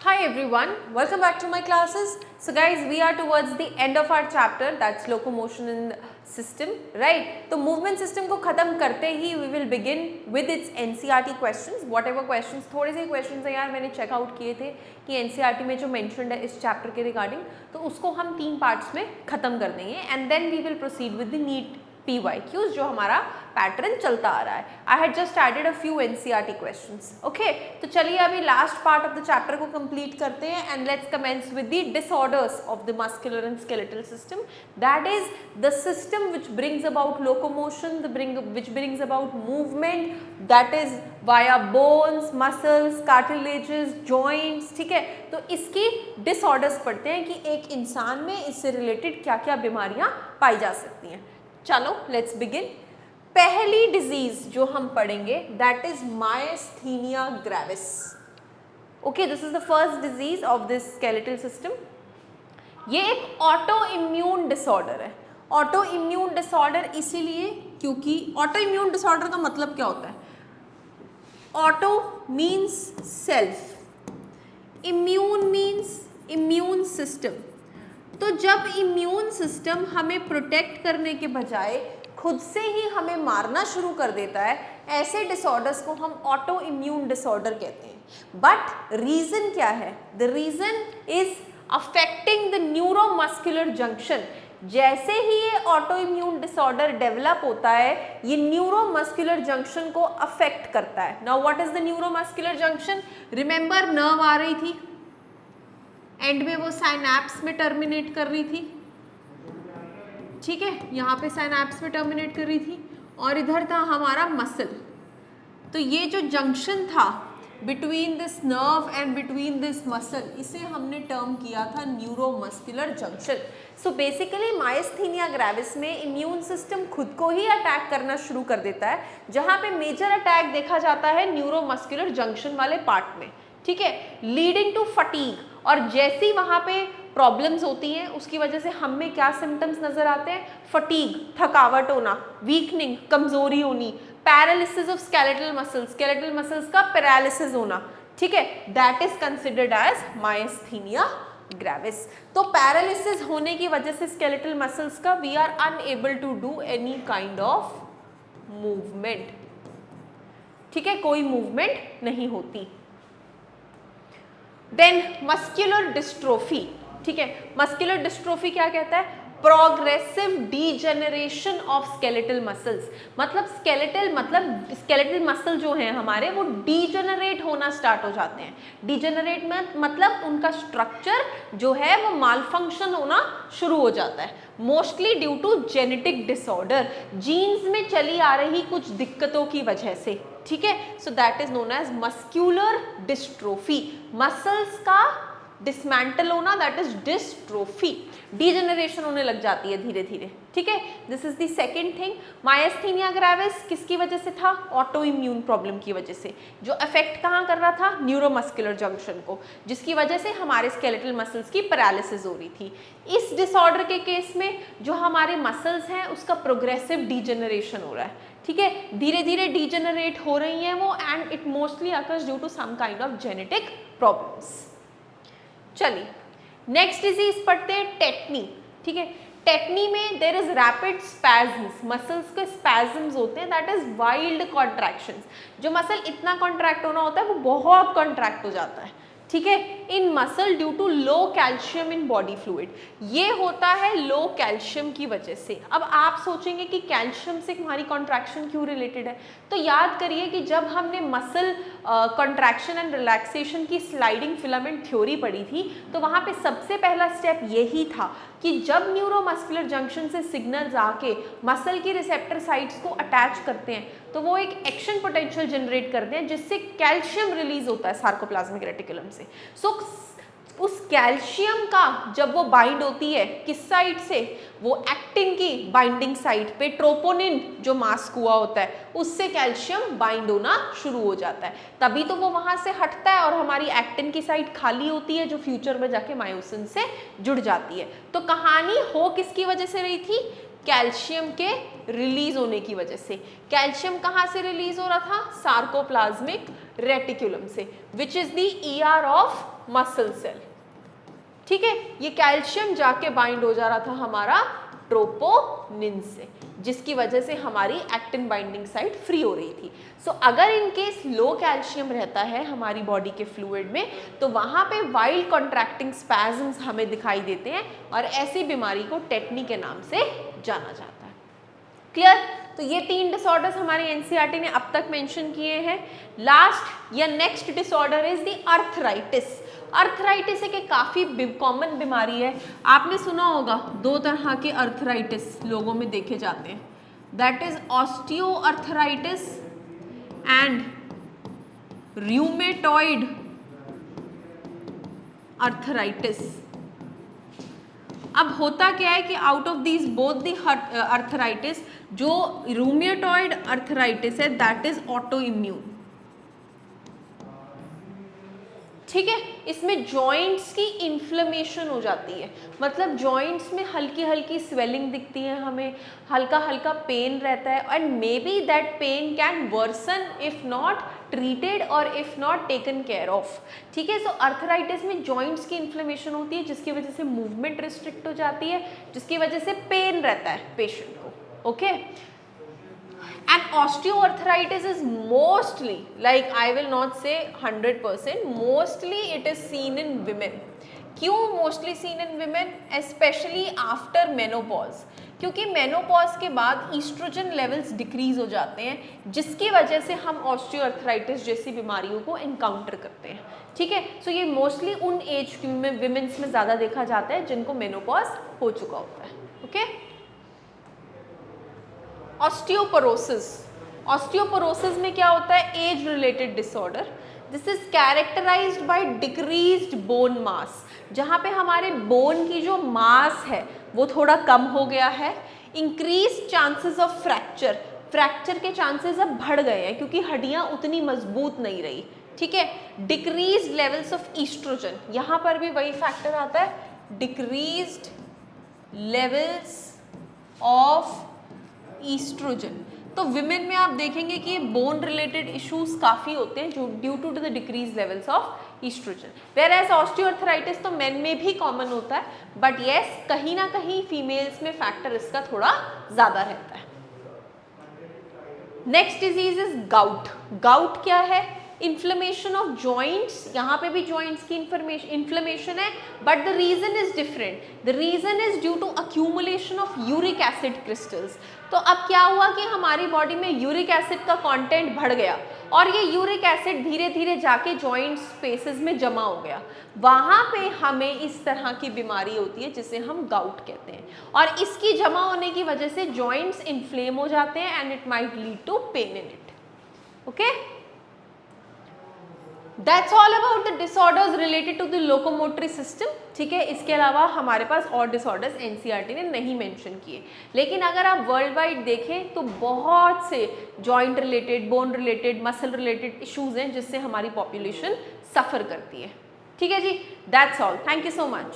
Hi everyone, welcome back to my classes. So guys, we are towards the end of our chapter, that's locomotion in system, right? तो movement system को खत्म करते ही we will begin with its NCERT questions. Whatever questions, थोड़े से questions हैं यार, मैंने check out किए थे कि NCERT में जो mentioned है इस chapter के regarding, तो उसको हम 3 parts में खत्म कर देंगे and then we will proceed with the NEET PYQs जो हमारा पैटर्न चलता आ रहा है. I had just added a few NCERT questions. Okay, तो चलिए अभी last part of the chapter को कंप्लीट करते हैं and let's commence with the disorders of the muscular and skeletal system. That is the system which brings about locomotion, which brings about movement, that is via bones, muscles, cartilages, joints. ठीक है, तो इसकी disorders पढ़ते हैं कि एक इंसान में इससे रिलेटेड क्या क्या बीमारियां पाई जा सकती हैं. चलो लेट्स बिगिन. पहली डिजीज जो हम पढ़ेंगे that is myasthenia gravis. Okay, this is the first disease of this skeletal system. ये एक ऑटो इम्यून डिसऑर्डर है. ऑटो इम्यून डिसऑर्डर इसीलिए क्योंकि ऑटो इम्यून डिसऑर्डर का मतलब क्या होता है? Auto means self, immune means immune system. तो जब इम्यून सिस्टम हमें प्रोटेक्ट करने के बजाय खुद से ही हमें मारना शुरू कर देता है, ऐसे डिसऑर्डर्स को हम ऑटो इम्यून डिसऑर्डर कहते हैं. बट रीजन क्या है? The reason is affecting the neuromuscular junction. जैसे ही ये ऑटो इम्यून डिसऑर्डर डेवलप होता है, ये न्यूरोमस्कुलर जंक्शन को अफेक्ट करता है. Now what is the neuromuscular junction? Remember, nerve आ रही थी, एंड में वो साइनैप्स में टर्मिनेट कर रही थी. ठीक है, यहाँ पे साइनैप्स में टर्मिनेट कर रही थी और इधर था हमारा मसल. तो ये जो जंक्शन था between this nerve and between this muscle, इसे हमने टर्म किया था neuromuscular junction. So basically myasthenia gravis में इम्यून सिस्टम खुद को ही अटैक करना शुरू कर देता है, जहाँ पे मेजर अटैक देखा जाता है न्यूरोमस्कुलर जंक्शन वाले पार्ट में. ठीक है, लीडिंग टू फटीग. और जैसी वहाँ पे प्रॉब्लम्स होती हैं उसकी वजह से हम में क्या सिम्टम्स नजर आते हैं? फटीग, थकावट होना, वीकनिंग, कमजोरी होनी, paralysis of skeletal muscles, skeletal muscles का पैरालिसिस होना. ठीक है, that is considered as myasthenia gravis. तो पैरालिसिस होने की वजह से स्केलेटल मसल्स का we are unable to do any kind of movement. ठीक है, कोई मूवमेंट नहीं होती. Then muscular dystrophy. ठीक है, मस्कुलर डिस्ट्रोफी क्या कहता है? Progressive degeneration of skeletal muscles. मतलब स्केलेटल मसल जो हैं हमारे, वो डीजेनरेट होना स्टार्ट हो जाते हैं. डीजेनरेट में मतलब उनका स्ट्रक्चर जो है वो मालफंक्शन होना शुरू हो जाता है, mostly due to genetic disorder, genes में चली आ रही कुछ दिक्कतों की वजह से. ठीक है, so that is known as muscular dystrophy. Muscles का डिसमेंटल होना, दैट इज डिस्ट्रोफी. डीजेनरेशन होने लग जाती है धीरे धीरे. ठीक है, this is the second thing. Myasthenia gravis किसकी वजह से था? ऑटो इम्यून प्रॉब्लम की वजह से, जो अफेक्ट कहाँ कर रहा था? न्यूरोमस्कुलर जंक्शन को, जिसकी वजह से हमारे स्केलेटल मसल्स की पैरालिसिस हो रही थी. इस डिसऑर्डर के केस में जो हमारे मसल्स हैं उसका प्रोग्रेसिव डीजेनरेशन हो रहा है. ठीक है, धीरे धीरे डीजेनरेट हो रही हैं वो, and it mostly occurs due to some kind of genetic problems. चलिए नेक्स्ट डिजीज पढ़ते हैं, टेटनी. ठीक है, टेटनी में there is rapid spasms, muscles के स्पैज्म्स होते हैं, दैट इज वाइल्ड कॉन्ट्रैक्शंस. जो मसल इतना कॉन्ट्रैक्ट होना होता है वो बहुत कॉन्ट्रैक्ट हो जाता है. ठीक है, in muscle due to low calcium in body fluid. ये होता है लो कैल्शियम की वजह से. अब आप सोचेंगे कि कैल्शियम से हमारी कॉन्ट्रैक्शन क्यों रिलेटेड है? तो याद करिए कि जब हमने मसल कॉन्ट्रैक्शन एंड रिलैक्सेशन की स्लाइडिंग फिलामेंट थ्योरी पढ़ी थी, तो वहाँ पे सबसे पहला स्टेप यही था कि जब न्यूरोमस्कुलर जंक्शन से सिग्नल्स आके मसल की रिसेप्टर साइट्स को अटैच करते हैं, तो वो एक एक्शन पोटेंशियल जनरेट करते हैं जिससे कैल्शियम रिलीज होता है सार्कोप्लाज्मिक रेटिकुलम से. सो उस कैल्शियम का जब वो बाइंड होती है किस साइड से? वो एक्टिन की बाइंडिंग साइड पे ट्रोपोनिन जो मास्क हुआ होता है उससे कैल्शियम बाइंड होना शुरू हो जाता है. तभी तो वो वहां से हटता है और हमारी एक्टिन की साइड खाली होती है जो फ्यूचर में जाके मायोसिन से जुड़ जाती है. तो कहानी हो किसकी वजह से रही थी? कैल्शियम के रिलीज होने की वजह से। कैल्शियम कहाँ से रिलीज हो रहा था? सार्कोप्लाज्मिक रेटिकुलम से, which is the ER of muscle cell. ठीक है, ये कैल्शियम जाके बाइंड हो जा रहा था हमारा ट्रोपोनिन से, जिसकी वजह से हमारी एक्टिन बाइंडिंग साइट फ्री हो रही थी। सो अगर इन केस लो कैल्शियम रहता है हमारी बॉडी के फ्लूइड में, तो वहाँ पे वाइल्ड कॉन्ट्रैक्टिंग स्पैज़म्स हमें दिखाई देते हैं और ऐसी बीमारी को टेटनी के नाम से जाना जाता है। क्लियर? तो ये 3 डिसऑर्डर्स हमारे एनसीईआरटी ने अब तक मेंशन किए हैं। लास्ट या next disorder is the arthritis. Arthritis एक काफ़ी कॉमन बीमारी है, आपने सुना होगा 2 तरह के अर्थराइटिस लोगों में देखे जाते हैं, that is osteoarthritis and rheumatoid arthritis. अब होता क्या है कि out of these both the arthritis, जो रूमेटॉइड अर्थराइटिस है दैट इज ऑटो इम्यून। ठीक है, इसमें जॉइंट्स की इन्फ्लेमेशन हो जाती है, मतलब जॉइंट्स में हल्की हल्की स्वेलिंग दिखती है, हमें हल्का हल्का पेन रहता है, and may be that pain can worsen if not treated और if not taken care of. ठीक है, सो अर्थराइटिस में जॉइंट्स की इन्फ्लेमेशन होती है, जिसकी वजह से मूवमेंट रिस्ट्रिक्ट हो जाती है, जिसकी वजह से पेन रहता है पेशेंट को। Okay, and osteoarthritis is mostly, like I will not say 100%, mostly it is seen in women. क्यों mostly seen in women? Especially after menopause, क्योंकि मेनोपॉज के बाद ईस्ट्रोजन लेवल्स डिक्रीज हो जाते हैं, जिसकी वजह से हम ऑस्टियोआर्थराइटिस जैसी बीमारियों को एनकाउंटर करते हैं। ठीक है, सो ये मोस्टली उन एज में विमेंस में ज़्यादा देखा जाता है जिनको मेनोपॉज हो चुका होता है। Okay, osteoporosis. ऑस्टियोपोरोसिस में क्या होता है? Age related disorder. This is characterized by decreased bone mass, जहाँ पे हमारे बोन की जो मास है वो थोड़ा कम हो गया है। Increase chances of fracture, fracture के चांसेस अब बढ़ गए हैं क्योंकि हड्डियाँ उतनी मजबूत नहीं रही। ठीक है, डिक्रीज लेवल्स ऑफ ईस्ट्रोजन, यहाँ पर भी वही फैक्टर आता है, डिक्रीज्ड लेवल्स ऑफ ईस्ट्रोजन। तो विमेन में आप देखेंगे कि बोन रिलेटेड इश्यूज काफ़ी होते हैं जो due to the decrease levels of oestrogen. Whereas osteoarthritis तो मेन में भी कॉमन होता है, बट येस कहीं ना कहीं फीमेल्स में फैक्टर इसका थोड़ा ज़्यादा रहता है। Next disease is gout. Gout क्या है? इन्फ्लेमेशन ऑफ जॉइंट्स, यहाँ पे भी जॉइंट्स की इन्फ्लेमेशन है, but the reason is different. The reason is due to accumulation of uric acid crystals. तो अब क्या हुआ कि हमारी बॉडी में यूरिक एसिड का कंटेंट बढ़ गया और ये यूरिक एसिड धीरे धीरे जाके जॉइंट स्पेसेस में जमा हो गया, वहाँ पे हमें इस तरह की बीमारी होती है जिसे हम गाउट कहते हैं, और इसकी जमा होने की वजह से जॉइंट्स इन्फ्लेम हो जाते हैं and it might lead to pain in it. Okay, That's all about the disorders related to the locomotory system. ठीक है, इसके अलावा हमारे पास और डिसऑर्डर्स एनसीईआरटी ने नहीं मेंशन किए, लेकिन अगर आप वर्ल्ड वाइड देखें तो बहुत से joint related, bone related, muscle related issues हैं जिससे हमारी पॉपुलेशन सफ़र करती है। ठीक है जी, that's all, thank you so much.